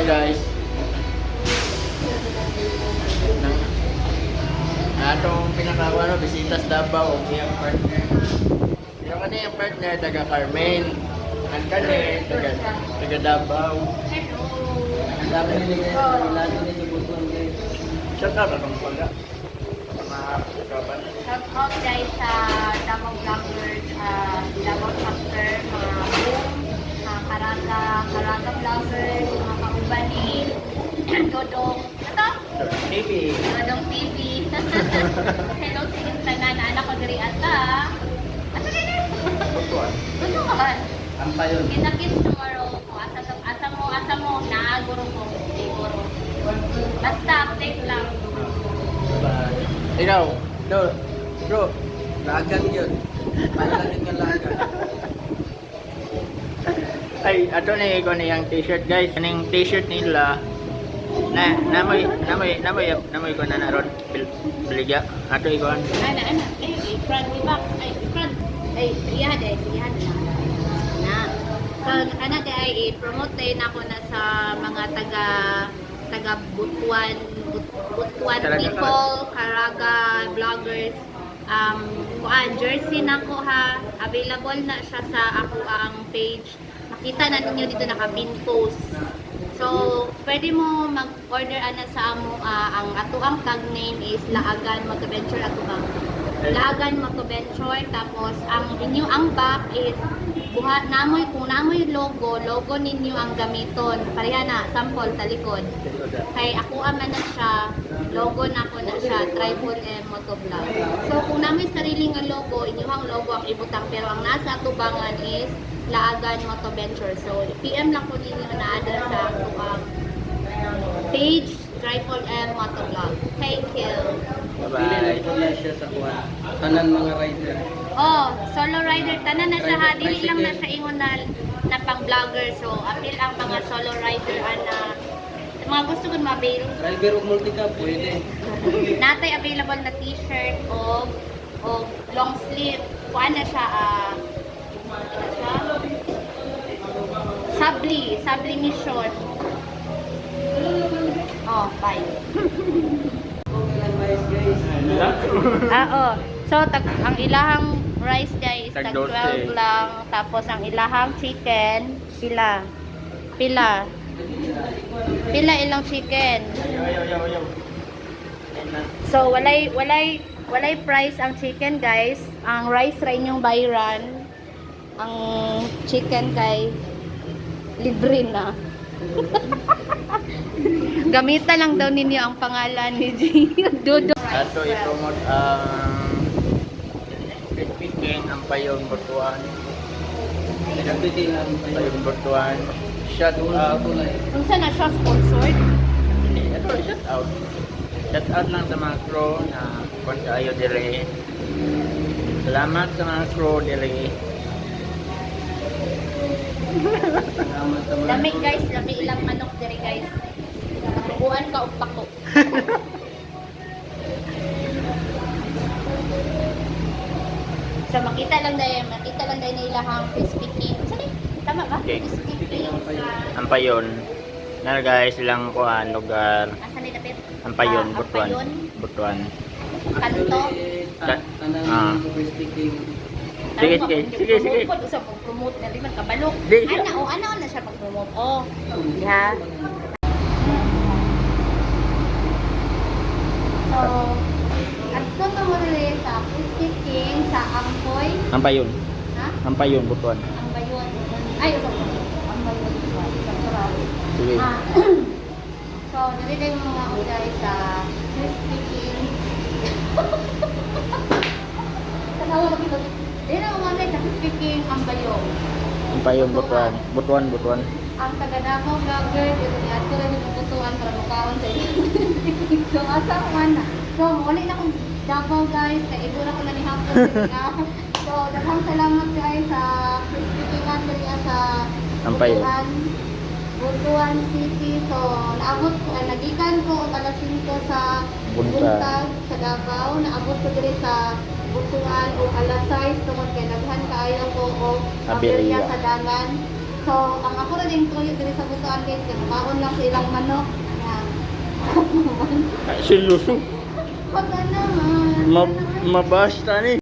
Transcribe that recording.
guys. Atong pinakawa bisitas Davao og iyang partner. Pero kani yung partner taga Carmen. Ang kani taga Davao. Ang dami nila lalo ni Butuan guys. Shout out akong pala. Shout out guys sa Davao Vloggers, Davao Chapter, mga boom, Karanga Vloggers, mga kauban ni Dodong. Ito? TV. Dodong TV. Hello sa inyong tanan, anak ko diri ata. Asa din? Butuan. Butuan. Ampay yun. Kita kids tomorrow. Asa mo, naaguro ko. Siguro. Basta update lang. Ikaw, bro, lagan yun. Palagan ka lagan. Ay, ato na ikaw na yung t-shirt guys. Anong t-shirt nila namoy ko na naroon biligya. Ato ikaw. Ana. Ay, front di ba? Ay, front. Ay, siyahan na. So, ana ay i-promote din ako na sa mga taga Butuan people, Caraga vloggers. Jersey na ko ha. Available na siya sa ako ang page. Makita na ninyo dito naka-pin post. So, pwede mo mag-order ana sa amo ang ato ang tag name is Laagan Motoventure ato bang. Laagan Motoventure tapos ang inyo ang back is buhat namoy kung namoy logo ninyo ang gamiton. Pareha na sample sa likod. Kay ako man na siya, logo na ko na siya, Tripod M Motovlog. So kung namoy sarili nga logo, inyo ang logo ang ibutang pero ang nasa tubangan is Laagan Motoventure. So PM lang ko ninyo na ada sa ang page Tripod M Motovlog. Thank you. Bye-bye. Dili siya sa kuha. Tanan mga rider. Oh, solo rider tanan na siya ha. Dili lang na siya ingon na pang vlogger. So apil ang mga solo rider ana mga gusto ko ma-avail. Driver og multi-cab pwede. Natay available na t-shirt o long sleeve. Kuan na siya Sabli mission. Oh, bye. Oh. So ang ilahang rice guys tag 12 lang, tapos ang ilahang chicken pila ilang chicken. So walay price ang chicken guys. Ang rice ra inyong bayran. Ang chicken kay libre na. Gamitan lang daw ninyo ang pangalan ni Dodo. Ato i-promote ang picking ang Payon Butuan. Payon Butuan. Shout out. Kung saan na siya sponsored? Hindi, ito shout out. Shout out lang sa mga crew na kung kayo dire. Salamat sa mga crew dire. Lami guys, lami ilang manok dire guys. Buwan ka og pako. So makita lang dahil na ilahang crispy king. Sali, tama ba? Okay. Crispy king. Ang Payon. Na guys, ilang kuan lugar. Asa ni dapit? Ang Payon, Butuan. Butuan. Kanto. Tanan speaking. Sige. Pud usab og promote na liman kabalok. Di, Ana na siya pag-promote. Oh. Ha. So, adto to mo rin sa crispy king sa Ampoy. Ang Payon. Ha? Ang Payon Butuan. Ang bayon. Ay, ito. Ang bayon. Sige. So, nalilay mo mga uday sa crispy king. Tanawa na kito. Dili na mga uday sa crispy king ang bayon. Ang Payon Butuan. Butuan. Ang taga-Davao vlogger, dito niya ito rin yung tutuan para mukhaon sa iyo. So, asa ko man na. So, muli na kong Davao guys, kaigo na ko na ni Hapon. So, daghang salamat guys sa crispy kingan diri sa Ampay. Butuan City. So, naabot ko, nagikan ko ang alas 5 sa Buntag. Buntag sa Davao. Naabot ko diri sa Butuan o alas 6 tungod kay daghan kaayo ko o Aberya sa dalan. So, ang ako rin yung tuyo diri sa butuan guys, kaya makaon lang sa ilang manok. Yan. Seryoso? Pagka naman. Mabasta ni.